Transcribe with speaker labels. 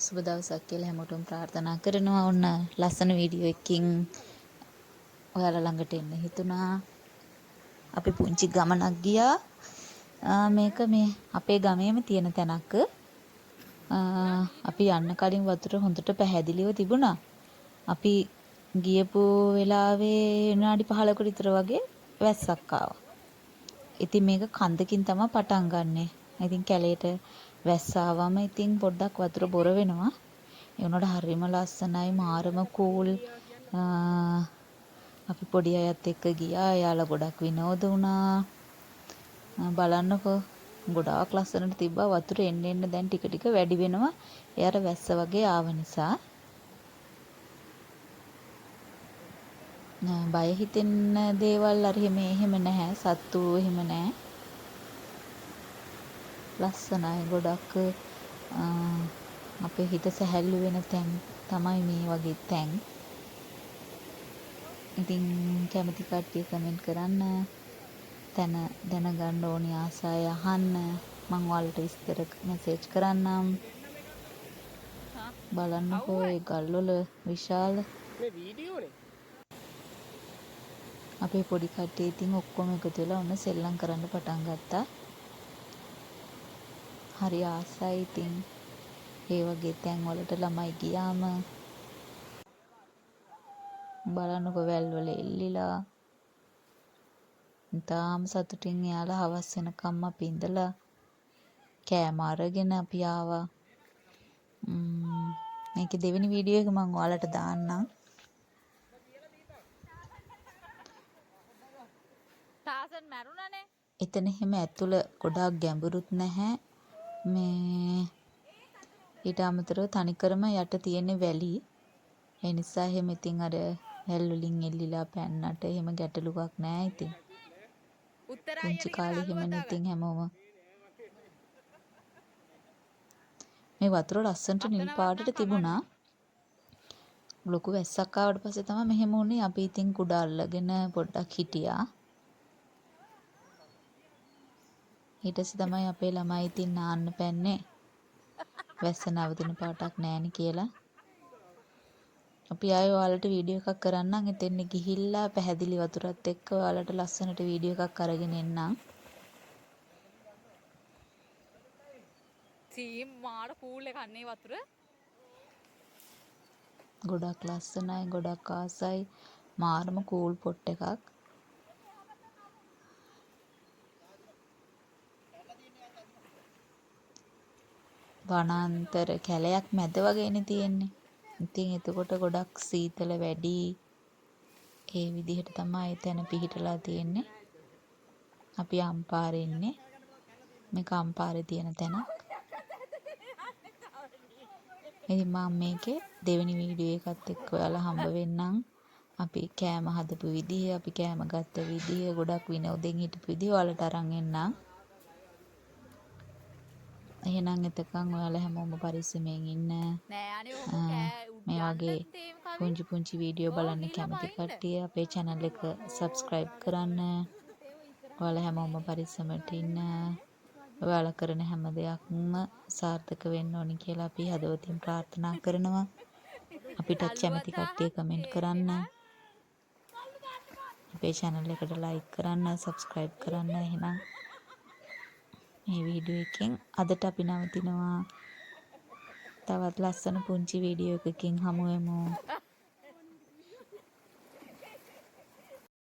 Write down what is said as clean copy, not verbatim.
Speaker 1: සුබ දවසක් කියලා හැමෝටම ප්‍රාර්ථනා කරනවා. ඔන්න ලස්සන වීඩියෝ එකකින් ඔයාලා ළඟට එන්න හිතුණා. අපි පුංචි ගමනක් ගියා. මේක මේ අපේ ගමේම තියෙන තැනක්. අපි යන්න කලින් වතුර හොඳට පැහැදිලිව තිබුණා. අපි ගියපු වෙලාවේ විනාඩි 15කට විතර වගේ වැස්සක් ආවා. ඉතින් මේක කන්දකින් තමයි පටන් ගන්නෙ. ඉතින් කැලේට වැස්ස ආවම ඉතින් පොඩ්ඩක් වතුර බොර වෙනවා. ඒ වුණාට හරිම ලස්සනයි, මාරම කූල්. අපි පොඩි අයත් එක්ක ගියා. එයාලා ගොඩක් විනෝද වුණා. බලන්නකෝ ගොඩාක් ලස්සනට තිබ්බා. වතුර එන්න එන්න දැන් ටික ටික වැඩි වෙනවා. ඒ අර වැස්ස වගේ ආව නිසා. බය හිතෙන්න දේවල් අර එහෙම නැහැ. සත්තු එහෙම නැහැ. ලස්සනයි ගොඩක් අපේ හිත සැහැල්ලු වෙන තැන් තමයි මේ වගේ තැන්. ඉතින් කැමති කට්ටිය කමෙන්ට් කරන්න. තැන දැනගන්න ඕනි ආසයි අහන්න. මං ඔයාලට විස්තර මෙසේජ් කරන්නම්. බලන්නකෝ ඒ ගල්වල විශාල
Speaker 2: මේ වීඩියෝනේ
Speaker 1: අපේ පොඩි කට්ටිය ඉතින් ඔක්කොම එකතු වෙලා ඔන්න සෙල්ලම් කරන්න පටන් ගත්තා. හරි ආසයි ඉතින් ඒ වගේ තැන් වලට ළමයි ගියාම බලන්නකෝ වැල් වල එල්ලිලා. තාම සතුටින් එයාලා හවස් වෙනකම් අපි ඉඳලා කෑම අරගෙන අපි ආවා. මේකේ දෙවෙනි වීඩියෝ එක මම ඔයාලට දාන්නම්.
Speaker 3: තාසන් මැරුණනේ.
Speaker 1: එතන එහෙම ඇතුළ ගොඩාක් ගැඹුරුත් නැහැ. මේ ඊට අමතරව තනිකරම යට තියෙන වැලි. ඒ නිසා එහෙම ඉතින් අර වැල් වලින් එල්ලිලා පැන්නට එහෙම ගැටලුවක් නැහැ ඉතින්. පුංචි කාලේ එහෙමනේ ඉතින් හැමෝම. මේ වතුර ලස්සනට නිල් පාටට තිබුණා. ලොකු වැස්සක් ආවට පස්සේ තමයි මෙහෙම වුනේ. අපි ඉතින් කුඩ අල්ලගෙන පොඩ්ඩක් හිටියා. ඊට පස්සේ තමයි අපේ ළමයි ඉතින් නාන්න පැන්නේ. වැස්ස නවතින පාටක් නැහෙනි කියලා. අපි ආයෙ ඔයාලට වීඩියෝ එකක් කරන්නම්. එතෙන් ගිහිල්ලා පැහැදිලි වතුරත් එක්ක ඔයාලට ලස්සනට වීඩියෝ එකක් අරගෙන එන්නම්.
Speaker 3: සීම් මාර කූල් එකක් නේ වතුර.
Speaker 1: ගොඩක් ලස්සනයි, ගොඩක් ආසයි. මාරම කූල් පොට් එකක්. වනාන්තර කැලයක් මැද වගේනේ තියෙන්නේ. ඉතින් එතකොට ගොඩක් සීතල වැඩි. ඒ විදිහට තමයි එතන පිහිටලා තියෙන්නේ. අපි අම්පාරේ ඉන්නේ. මේක අම්පාරේ තියෙන තැනක්. ඉතින් මම මේකේ දෙවෙනි වීඩියෝ එකත් එක්ක ඔයාලා හම්බ වෙන්නම්. අපි කෑම හදපු විදිහ, අපි කෑම ගත්ත විදිහ, ගොඩක් විනෝදෙන් හිටපු විදිහ ඔයාලට අරන් එන්නම්. එහෙනම් එතකන් ඔයාලා හැමෝම පරිස්සමෙන් ඉන්න.
Speaker 3: නෑ අනේ ඔහොම කෑ
Speaker 1: මේ
Speaker 3: යන්න
Speaker 1: වගේ
Speaker 3: තේම කවි.
Speaker 1: පුංචි පුංචි වීඩියෝ බලන්න කැමති කට්ටිය අපේ channel එක subscribe කරන්න. ඔයාලා හැමෝම පරිස්සමට ඉන්න. ඔයාලා කරන හැම දෙයක්ම සාර්ථක වෙන්න ඕනි කියලා අපි හදවතින් ප්‍රාර්ථනා කරනවා. අපිටත් කැමති කට්ටිය කමෙන්ට් කරන්න. අපේ channel එකට like කරන්න, subscribe කරන්න. එහෙනම් මේ වීඩියෝ එකෙන් අදට අපි නවතිනවා. තවත් ලස්සන පුංචි වීඩියෝ එකකින් හමු වෙමු.